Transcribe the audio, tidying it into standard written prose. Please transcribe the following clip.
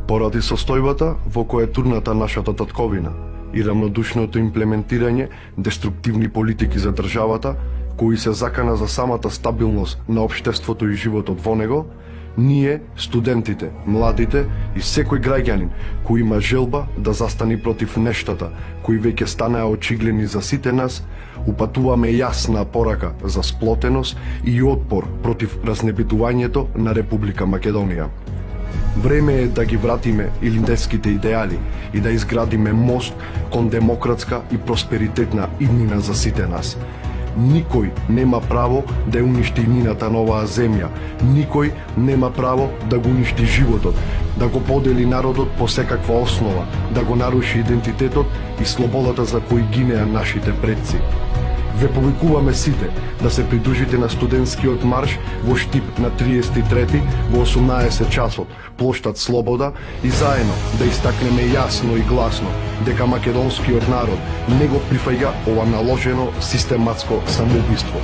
Поради состојбата во која е турната нашата татковина и рамнодушното имплементирање деструктивни политики за државата, кои се закана за самата стабилност на општеството и животот во него, ние, студентите, младите и секој граѓанин кој има желба да застани против нештата кои веќе станаа очигледни за сите нас, упатуваме јасна порака за сплотеност и отпор против разнебитувањето на Република Македонија. Време е да ги вратиме илинденските идеали и да изградиме мост кон демократска и просперитетна иднина за сите нас. Никој нема право да ја уништи иднината на оваа земја. Никој нема право да го уништи животот, да го подели народот по секаква основа, да го наруши идентитетот и слободата за кои гинеа нашите предци. Ве повикуваме сите да се придружите на студентскиот марш во Штип на 33 во 18 часот, плоштад Слобода, и заедно да истакнеме јасно и гласно дека македонскиот народ не го прифаќа ова наложено систематско самоубиство.